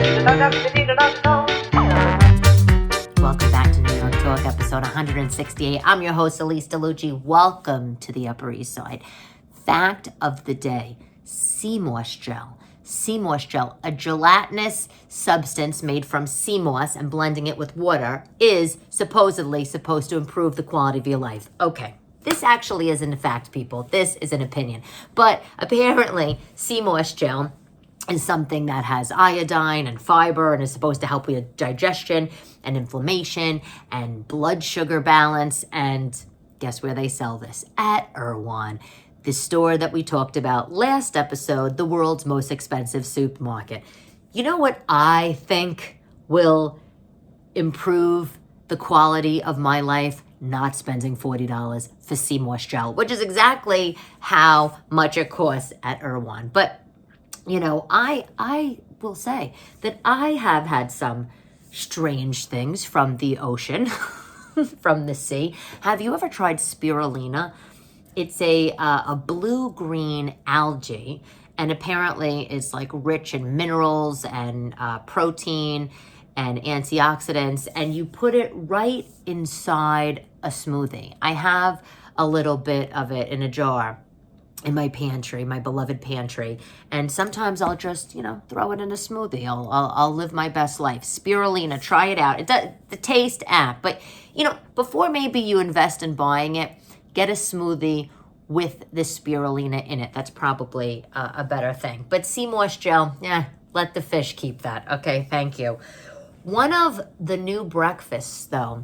Welcome back to New York Talk, episode 168. I'm your host, Elyse DeLucci. Welcome to the Upper East Side. Fact of the day, sea moss gel. Sea moss gel, a gelatinous substance made from sea moss and blending it with water, is supposedly supposed to improve the quality of your life. Okay, this actually isn't a fact, people. This is an opinion. But apparently, sea moss gel is something that has iodine and fiber and is supposed to help with digestion and inflammation and blood sugar balance. And guess where they sell this? At Erewhon, the store that we talked about last episode, the world's most expensive supermarket. You know what I think will improve the quality of my life? Not spending $40 for sea moss gel, which is exactly how much it costs at Erewhon. But you know, I will say that I have had some strange things from the ocean, from the sea. Have you ever tried spirulina? It's a blue-green algae, and apparently it's like rich in minerals and protein and antioxidants, and you put it right inside a smoothie. I have a little bit of it in a jar in my pantry, my beloved pantry, and sometimes I'll just, throw it in a smoothie. I'll live my best life. Spirulina, try it out. It does the taste but before maybe you invest in buying it, get a smoothie with the spirulina in it. That's probably a better thing. But sea moss gel, let the fish keep that. Okay, thank you. One of the new breakfasts, though,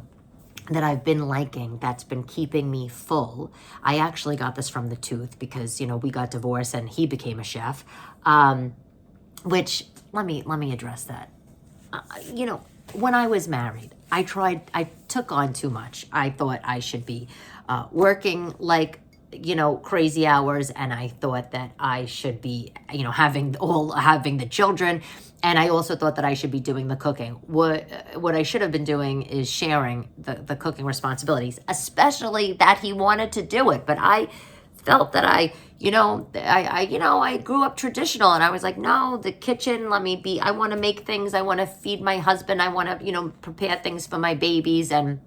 that I've been liking, that's been keeping me full. I actually got this from the Tooth because, we got divorced and he became a chef. Which, let me address that. When I was married, I took on too much. I thought I should be working like, crazy hours, and I thought that I should be, having the children. And I also thought that I should be doing the cooking. What I should have been doing is sharing the cooking responsibilities, especially that he wanted to do it. But I felt that I grew up traditional, and I was like, no, the kitchen, I want to make things. I want to feed my husband. I want to, prepare things for my babies. And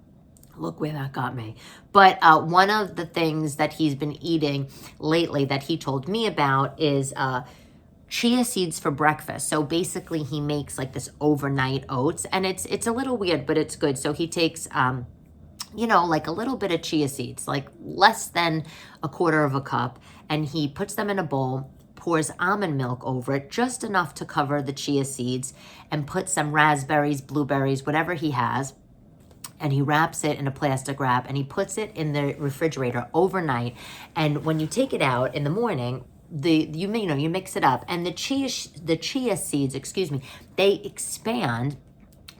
look where that got me. But one of the things that he's been eating lately that he told me about is chia seeds for breakfast. So basically he makes like this overnight oats, and it's a little weird, but it's good. So he takes, like a little bit of chia seeds, like less than a quarter of a cup, and he puts them in a bowl, pours almond milk over it, just enough to cover the chia seeds, and puts some raspberries, blueberries, whatever he has, and he wraps it in a plastic wrap, and he puts it in the refrigerator overnight. And when you take it out in the morning, you mix it up, and the chia seeds, they expand,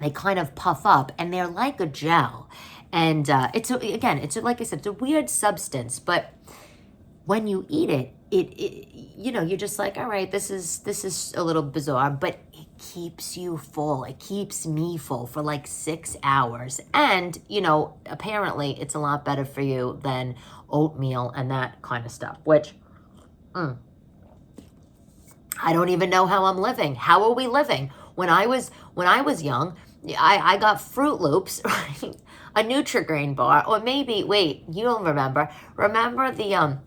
they kind of puff up, and they're like a gel. And it's like I said, it's a weird substance, but when you eat it, you're just like, all right, this is a little bizarre, but it keeps you full. It keeps me full for like 6 hours. And, apparently it's a lot better for you than oatmeal and that kind of stuff, which I don't even know how I'm living. How are we living? When I was young, I got Fruit Loops, right? A Nutri-Grain bar, or maybe, wait, you don't remember. Remember the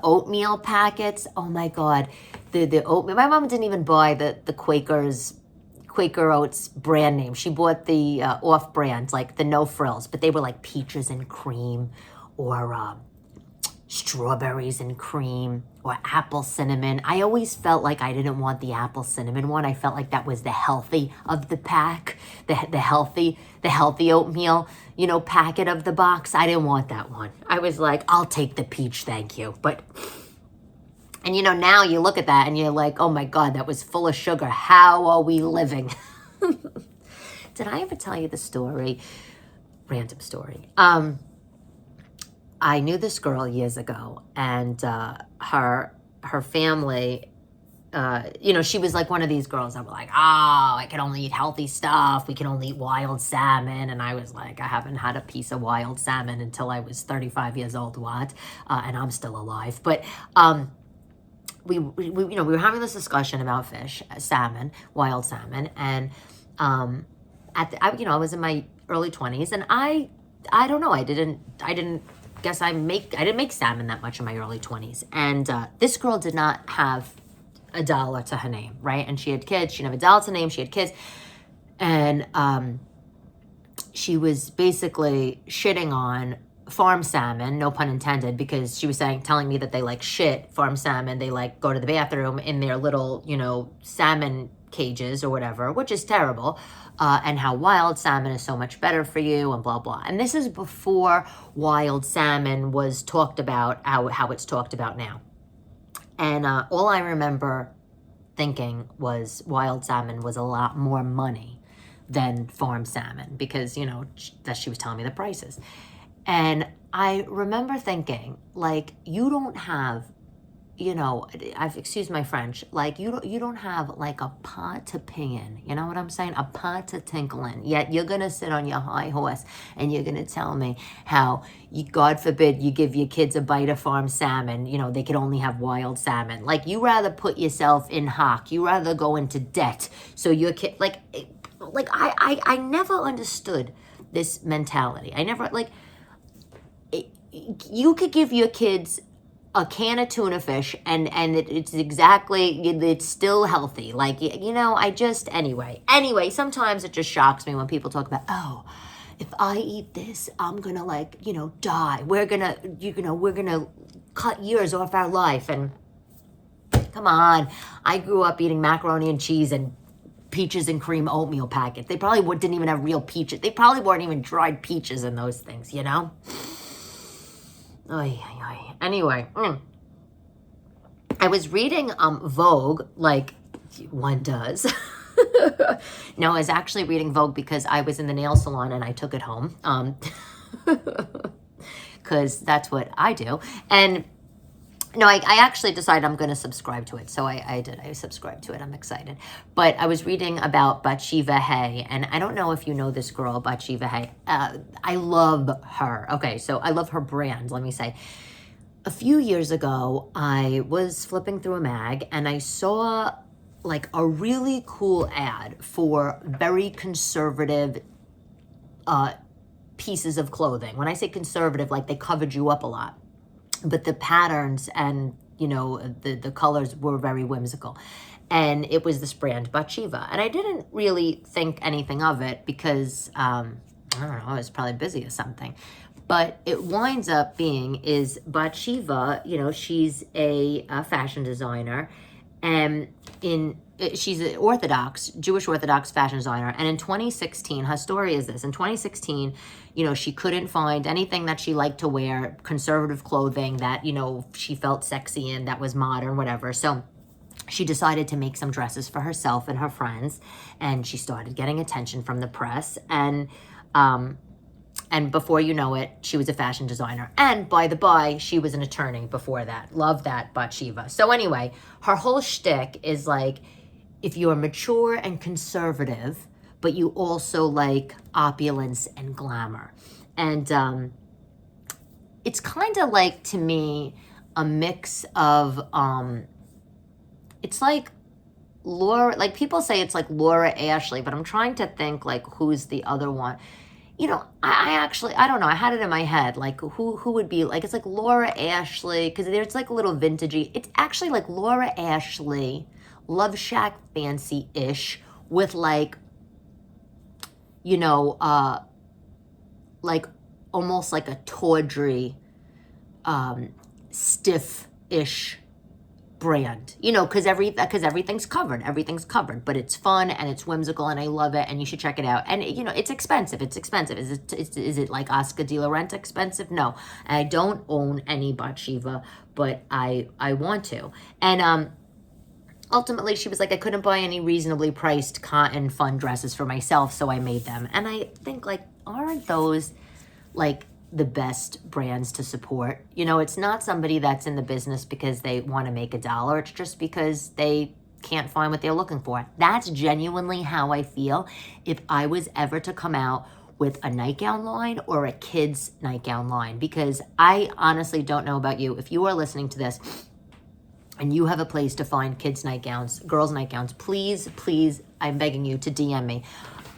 oatmeal packets? Oh my God. The oatmeal. My mom didn't even buy the Quaker Oats brand name. She bought the off brands, like the no frills, but they were like peaches and cream, or strawberries and cream, or apple cinnamon. I always felt like I didn't want the apple cinnamon one. I felt like that was the healthy of the pack, the healthy oatmeal, packet of the box. I didn't want that one. I was like, I'll take the peach, thank you. And now you look at that and you're like, oh my God, that was full of sugar. How are we living? Did I ever tell you the story? Random story. I knew this girl years ago, and her family, she was like one of these girls that were like, I can only eat healthy stuff. We can only eat wild salmon. And I was like, I haven't had a piece of wild salmon until I was 35 years old. What? And I'm still alive. But we were having this discussion about fish, salmon, wild salmon, and I was in my early 20s, and I don't know, I didn't make salmon that much in my early 20s, and this girl did not have a dollar to her name, right? And she had kids. She didn't have a dollar to her name. She had kids, and she was basically shitting on farm salmon, no pun intended, because she was telling me that they like shit farm salmon. They like go to the bathroom in their little, salmon cages or whatever, which is terrible. And how wild salmon is so much better for you and blah, blah. And this is before wild salmon was talked about, how it's talked about now. And all I remember thinking was wild salmon was a lot more money than farm salmon because, that she was telling me the prices. And I remember thinking, like, you don't have, excuse my French, like, you don't have, like, a pot to pee in, you know what I'm saying? A pot to tinkle in. Yet you're going to sit on your high horse and you're going to tell me how, God forbid, you give your kids a bite of farm salmon, they could only have wild salmon. Like, you rather put yourself in hock. You rather go into debt. So your kid, I never understood this mentality. I never, you could give your kids a can of tuna fish and it's still healthy. Anyway, sometimes it just shocks me when people talk about, oh, if I eat this, I'm gonna die. We're gonna cut years off our life. And come on, I grew up eating macaroni and cheese and peaches and cream oatmeal packets. They probably didn't even have real peaches. They probably weren't even dried peaches in those things, Oy, oy, oy. Anyway, I was reading Vogue, like one does. No, I was actually reading Vogue because I was in the nail salon and I took it home. Because that's what I do. And no, I actually decided I'm going to subscribe to it. So I did. I subscribed to it. I'm excited. But I was reading about Batsheva Hay. And I don't know if you know this girl, Batsheva Hay. I love her. Okay, so I love her brand, let me say. A few years ago, I was flipping through a mag and I saw like a really cool ad for very conservative pieces of clothing. When I say conservative, like they covered you up a lot. But the patterns and, the colors were very whimsical. And it was this brand, Batsheva. And I didn't really think anything of it because, I don't know, I was probably busy or something. But it winds up being is Batsheva, she's a fashion designer. And she's an Jewish Orthodox fashion designer. And in 2016, her story is this. In 2016, she couldn't find anything that she liked to wear, conservative clothing that, she felt sexy in, that was modern, whatever. So she decided to make some dresses for herself and her friends. And she started getting attention from the press. And before you know it, she was a fashion designer. And by the by, she was an attorney before that. Love that, Batsheva. So anyway, her whole shtick is like, if you're mature and conservative, but you also like opulence and glamour. And it's kind of like, to me, a mix of, it's like Laura, like people say it's like Laura Ashley, but I'm trying to think like who's the other one. I don't know. I had it in my head, like who would be like, it's like Laura Ashley, because it's like a little vintagey. It's actually like Laura Ashley, Love Shack fancy-ish with like, like almost like a tawdry, stiff-ish brand, because everything's covered, but it's fun and it's whimsical and I love it and you should check it out. And it's expensive. Is it like Oscar de la Renta expensive? No, I don't own any Batsheva, but I want to. And ultimately she was like, I couldn't buy any reasonably priced cotton fun dresses for myself, so I made them. And I think, like, aren't those like the best brands to support? It's not somebody that's in the business because they want to make $1. It's just because they can't find what they're looking for. That's genuinely how I feel if I was ever to come out with a nightgown line or a kid's nightgown line, because I honestly don't know about you. If you are listening to this and you have a place to find kids' nightgowns, girls' nightgowns, please, please, I'm begging you to DM me.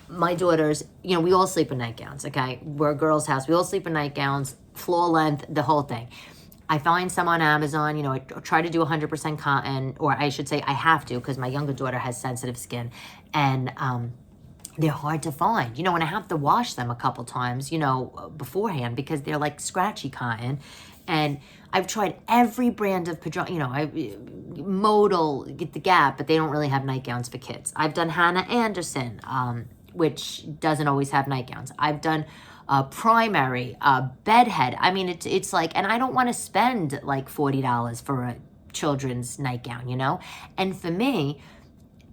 My daughters, you know, we all sleep in nightgowns, okay? We're a girl's house. We all sleep in nightgowns, floor length, the whole thing. I find some on Amazon, you know, I try to do 100% cotton, or I should say I have to because my younger daughter has sensitive skin, and they're hard to find, you know, and I have to wash them a couple times, you know, beforehand because they're like scratchy cotton. And I've tried every brand of pajama, you know, Modal, get the Gap, but they don't really have nightgowns for kids. I've done Hannah Anderson, which doesn't always have nightgowns. I've done Primary, Bedhead. I mean, it's like, and I don't want to spend like $40 for a children's nightgown, you know? And for me,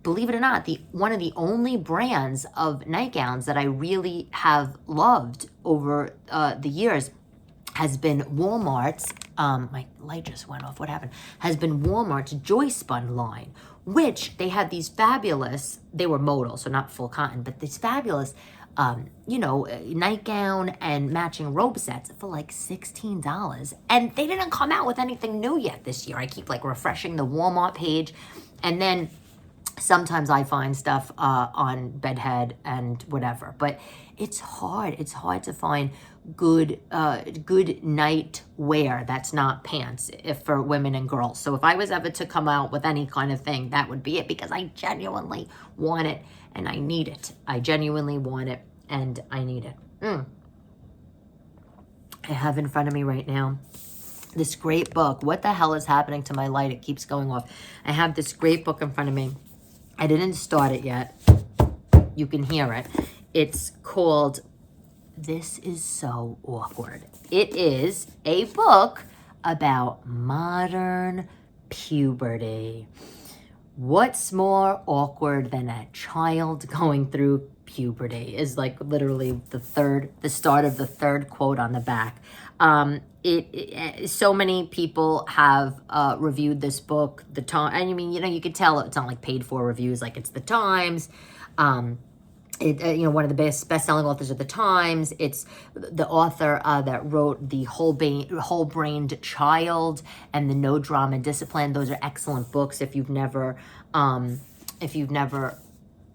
believe it or not, one of the only brands of nightgowns that I really have loved over the years has been Walmart's, my light just went off, what happened? Has been Walmart's Joy Spun line, which they had these fabulous, they were modal, so not full cotton, but these fabulous, you know, nightgown and matching robe sets for like $16. And they didn't come out with anything new yet this year. I keep like refreshing the Walmart page. And then sometimes I find stuff on Bedhead and whatever, but it's hard. It's hard to find good night wear that's not pants if for women and girls. So if I was ever to come out with any kind of thing, that would be it, because I genuinely want it and I need it. I genuinely want it and I need it. I have in front of me right now this great book. What the hell is happening to my light? It keeps going off. I have this great book in front of me. I didn't start it yet. You can hear it. It's called This Is So Awkward. It is a book about modern puberty. What's more awkward than a child going through puberty is like literally the start of the third quote on the back. So many people have reviewed this book, the time, and I mean, you know, you could tell it's not like paid for reviews, like it's the Times, you know, one of the best-selling authors of the Times. It's the author that wrote the Whole-Brained Child and the No Drama Discipline. Those are excellent books if you've never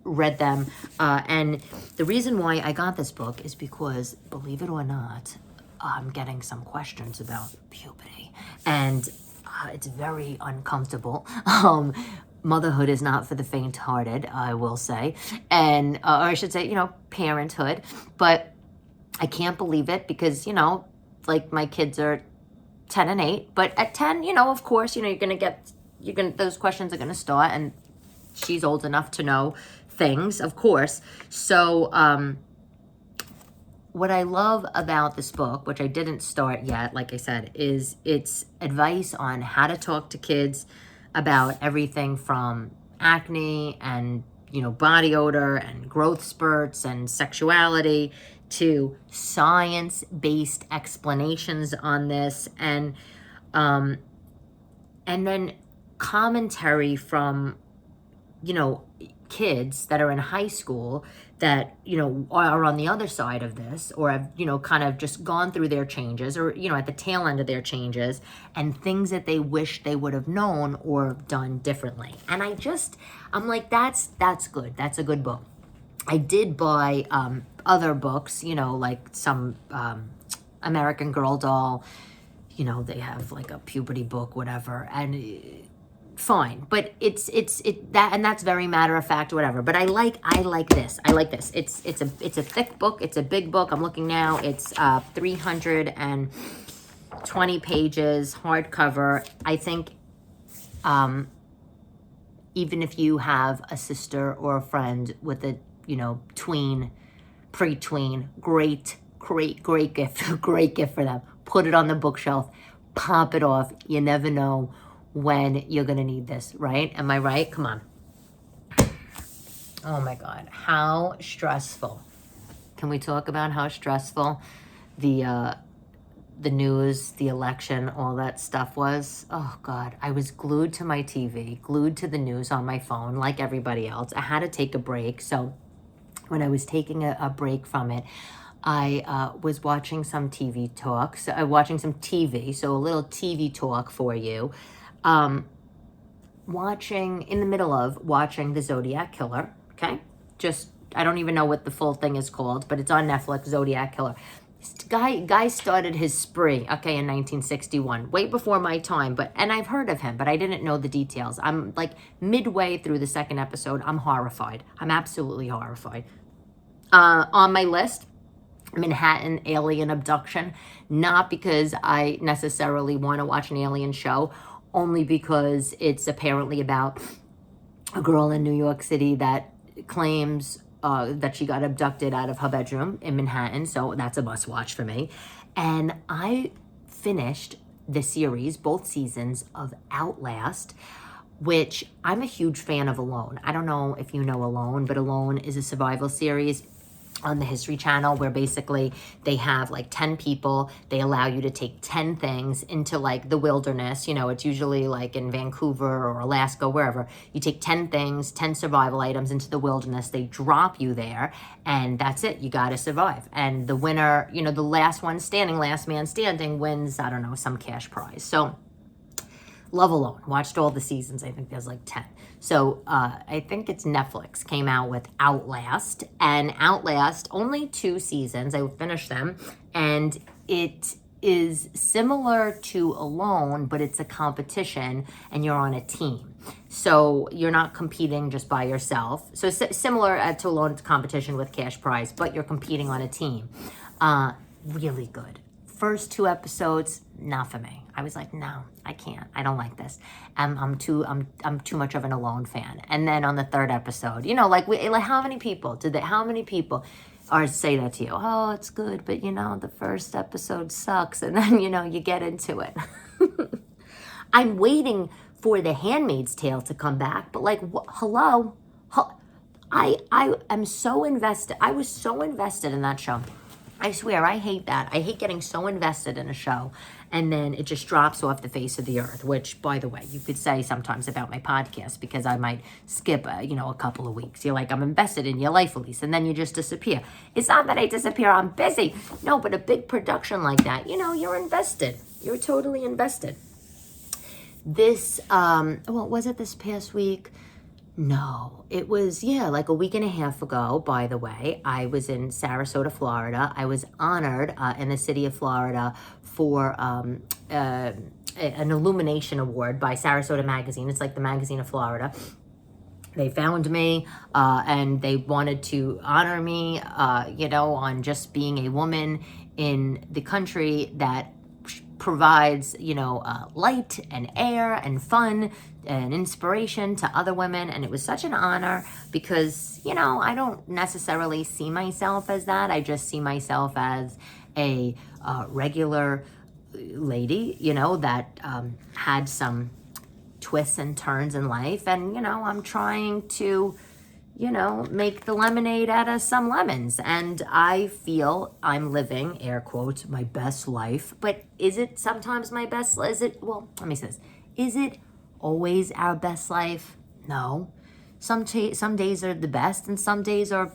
read them. And the reason why I got this book is because, believe it or not, I'm getting some questions about puberty, and it's very uncomfortable. Motherhood is not for the faint-hearted, I will say, and or I should say, you know, parenthood. But I can't believe it because, you know, like my kids are 10 and 8, but at 10, you know, of course, you know, those questions are gonna start, and she's old enough to know things, of course. So, what I love about this book, which I didn't start yet, like I said, is it's advice on how to talk to kids about everything from acne and, you know, body odor and growth spurts and sexuality to science-based explanations on this, and then commentary from, you know, kids that are in high school that, you know, are on the other side of this, or have, you know, kind of just gone through their changes, or, you know, at the tail end of their changes, and things that they wish they would have known or done differently. And I'm like, that's good. That's a good book. I did buy other books, you know, like some American Girl doll, you know, they have like a puberty book, whatever, and fine, but it's that's very matter of fact, whatever. But I like this. It's a thick book. It's a big book. I'm looking now. It's 320 pages, hardcover. I think even if you have a sister or a friend with a, you know, pre-tween, great gift, great gift for them. Put it on the bookshelf, pop it off. You never know when you're gonna need this, right? Am I right? Come on. Oh my God, how stressful. Can we talk about how stressful the news, the election, all that stuff was? Oh God, I was glued to my TV, glued to the news on my phone like everybody else. I had to take a break. So when I was taking a break from it, I was watching some TV talk, so a little TV talk for you. in the middle of watching the Zodiac Killer, okay? I don't even know what the full thing is called, but it's on Netflix, Zodiac Killer. This guy started his spree, okay, in 1961, way before my time, and I've heard of him, but I didn't know the details. I'm like midway through the second episode. I'm horrified. I'm absolutely horrified. On my list, Manhattan Alien Abduction, not because I necessarily want to watch an alien show, only because it's apparently about a girl in New York City that claims that she got abducted out of her bedroom in Manhattan, so that's a must watch for me. And I finished the series, both seasons of Outlast, which I'm a huge fan of Alone. I don't know if you know Alone, but Alone is a survival series on the History Channel where basically they have like 10 people. They allow you to take 10 things into like the wilderness. You know, it's usually like in Vancouver or Alaska, wherever. You take 10 things, 10 survival items into the wilderness. They drop you there and that's it. You got to survive. And the winner, you know, the last man standing wins, I don't know, some cash prize. So love Alone. Watched all the seasons. I think there's like 10. So I think it's Netflix came out with Outlast. And Outlast, only 2 seasons. I finished them. And it is similar to Alone, but it's a competition and you're on a team. So you're not competing just by yourself. So similar to Alone, competition with cash prize, but you're competing on a team. Really good. First 2 episodes, not for me. I was like, no, I can't. I don't like this. I'm too much of an Alone fan. And then on the 3rd episode, you know, like how many people are say that to you? Oh, it's good, but you know, the first episode sucks, and then you know you get into it. I'm waiting for The Handmaid's Tale to come back, but like, hello, I am so invested. I was so invested in that show. I swear, I hate that. I hate getting so invested in a show and then it just drops off the face of the earth, which, by the way, you could say sometimes about my podcast because I might skip, a couple of weeks. You're like, I'm invested in your life, Elyse, and then you just disappear. It's not that I disappear. I'm busy. No, but a big production like that, you know, you're invested. You're totally invested. This, was it this past week? No, it was, like a week and a half ago, by the way. I was in Sarasota, Florida. I was honored in the city of Florida for an Illumination Award by Sarasota Magazine. It's like the magazine of Florida. They found me and they wanted to honor me, on just being a woman in the country that provides, light and air and fun and inspiration to other women. And it was such an honor because, I don't necessarily see myself as that. I just see myself as a regular lady, that had some twists and turns in life. And, I'm trying to, make the lemonade out of some lemons. And I feel I'm living, air quotes, my best life. But is it sometimes my best? Let me say this. Is it always our best life? No. Some days are the best and some days are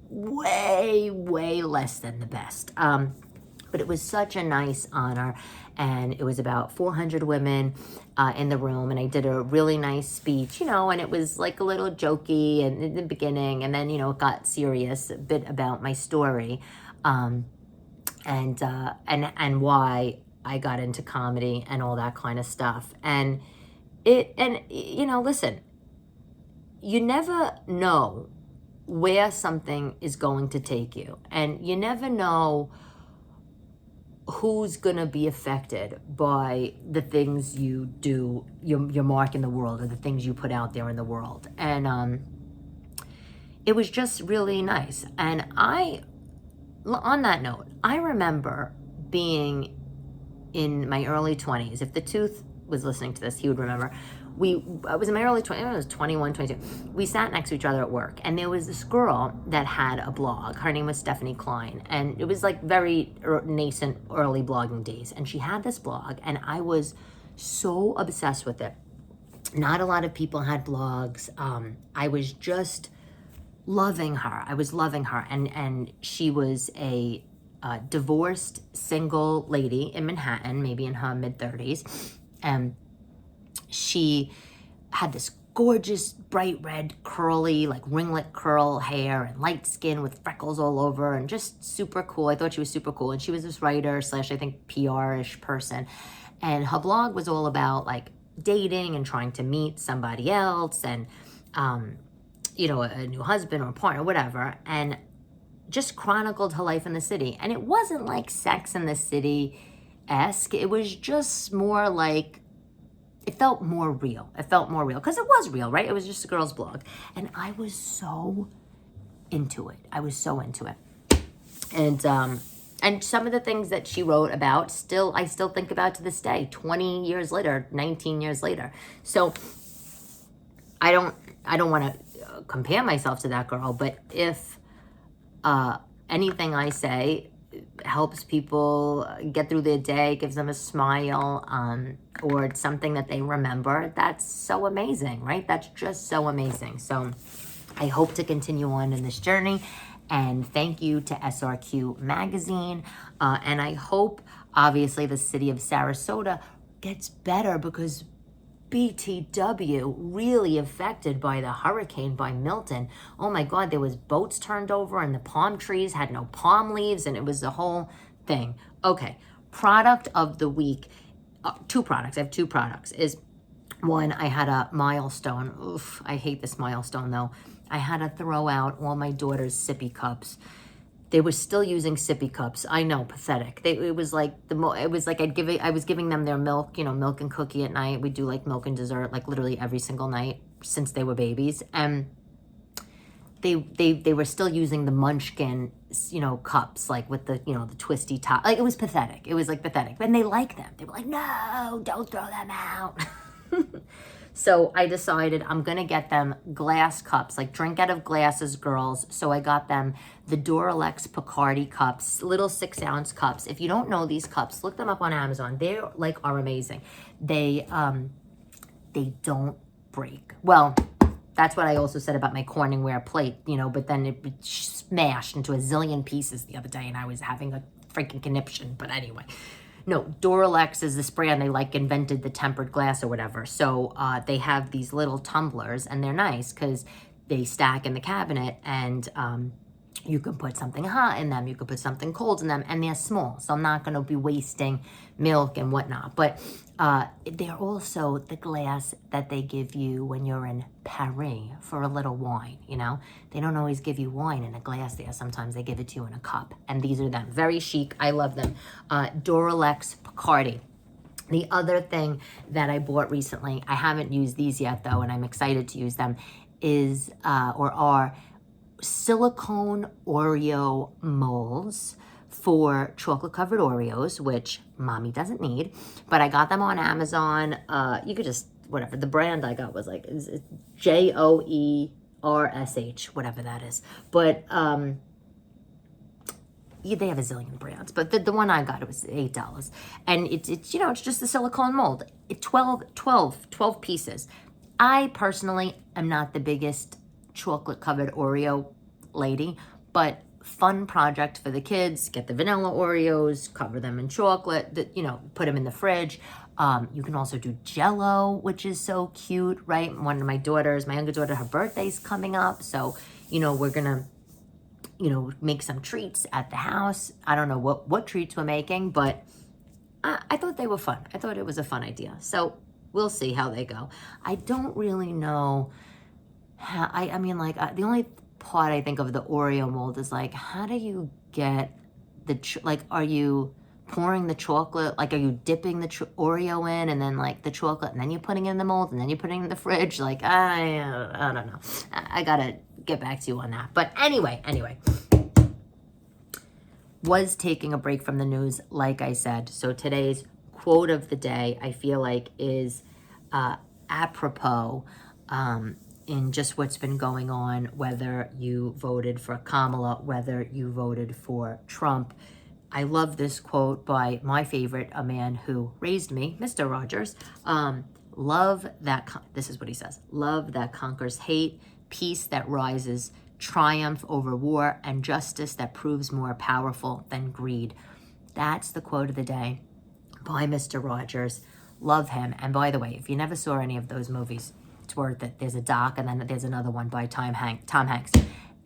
way, way less than the best. But it was such a nice honor. And it was about 400 women in the room. And I did a really nice speech, and it was like a little jokey in the beginning. And then, it got serious a bit about my story and why I got into comedy and all that kind of stuff. Listen, you never know where something is going to take you. And you never know who's going to be affected by the things you do, your mark in the world, or the things you put out there in the world. And it was just really nice. And on that note, I remember being in my early 20s. If the Tooth was listening to this, he would remember. I was in my early 20s, I was 21, 22. We sat next to each other at work, and there was this girl that had a blog. Her name was Stephanie Klein, and it was like very nascent, early blogging days. And she had this blog, and I was so obsessed with it. Not a lot of people had blogs. I was just loving her. I was loving her, and she was a divorced, single lady in Manhattan, maybe in her mid-30s, and she had this gorgeous, bright red, curly, like ringlet curl hair and light skin with freckles all over and just super cool. I thought she was super cool. And she was this writer slash, I think, PR-ish person. And her blog was all about like dating and trying to meet somebody else and, you know, a new husband or a partner, whatever. And just chronicled her life in the city. And it wasn't like Sex in the City-esque. It was just more like, it felt more real. It felt more real because it was real, right? It was just a girl's blog. And I was so into it. I was so into it. And some of the things that she wrote about I still think about to this day, 20 years later, 19 years later. So I don't want to compare myself to that girl, but if anything I say helps people get through their day, gives them a smile, or it's something that they remember, that's so amazing, right? That's just so amazing. So I hope to continue on in this journey. And thank you to SRQ Magazine. And I hope, obviously, the city of Sarasota gets better because BTW really affected by the hurricane, by Milton. Oh my God, there was boats turned over and the palm trees had no palm leaves and it was the whole thing. Okay, product of the week. Two products. I have two products. Is one, I had a milestone. Oof, I hate this milestone though. I had to throw out all my daughter's sippy cups. They were still using sippy cups. I know, pathetic. It was like I was giving them their milk, you know, milk and cookie at night. We do like milk and dessert, like literally every single night since they were babies. And they were still using the Munchkin, you know, cups, like with the, you know, the twisty top. Like it was pathetic. It was like pathetic. And they liked them. They were like, no, don't throw them out. So I decided I'm going to get them glass cups, like drink out of glasses, girls. So I got them the Duralex Picardi cups, little 6-ounce cups. If you don't know these cups, look them up on Amazon. They are amazing. They don't break. Well, that's what I also said about my Corningware plate, you know, but then it smashed into a zillion pieces the other day and I was having a freaking conniption. But anyway. No, Duralex is this brand. They like invented the tempered glass or whatever. So they have these little tumblers and they're nice because they stack in the cabinet and you can put something hot in them. You can put something cold in them and they're small. So I'm not going to be wasting milk and whatnot. But they're also the glass that they give you when you're in Paris for a little wine, you know? They don't always give you wine in a glass there. Sometimes they give it to you in a cup. And these are them. Very chic. I love them. Duralex Picardi. The other thing that I bought recently, I haven't used these yet though, and I'm excited to use them, are silicone Oreo molds for chocolate covered Oreos, which mommy doesn't need, but I got them on Amazon. You could just, whatever, the brand I got was like JOERSH, whatever that is. But yeah, they have a zillion brands, but the one I got, it was $8. And it's you know, it's just a silicone mold. 12 pieces. I personally am not the biggest chocolate covered Oreo lady, but fun project for the kids. Get the vanilla Oreos, cover them in chocolate, you know, put them in the fridge. You can also do Jell-O, which is so cute, right? One of my daughters, my younger daughter, her birthday's coming up. So, you know, we're going to, you know, make some treats at the house. I don't know what treats we're making, but I thought they were fun. I thought it was a fun idea. So we'll see how they go. I don't really know how, I mean, like, the only part I think of the Oreo mold is like, how do you get like, are you pouring the chocolate, like, are you dipping the Oreo in and then like the chocolate and then you're putting it in the mold and then you're putting it in the fridge? Like, I don't know. I gotta get back to you on that. But anyway, was taking a break from the news, like I said. So today's quote of the day, I feel like is apropos in just what's been going on, whether you voted for Kamala, whether you voted for Trump. I love this quote by my favorite, a man who raised me, Mr. Rogers. Love that, this is what he says, love that conquers hate, peace that rises, triumph over war, and justice that proves more powerful than greed. That's the quote of the day by Mr. Rogers. Love him. And by the way, if you never saw any of those movies, It's worth it. There's a doc, and then there's another one by Tom Hanks.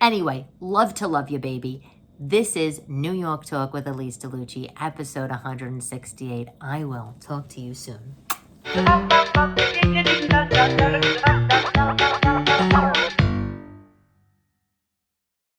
Anyway, love to love you, baby. This is New York Talk with Elyse DeLucci, episode 168. I will talk to you soon.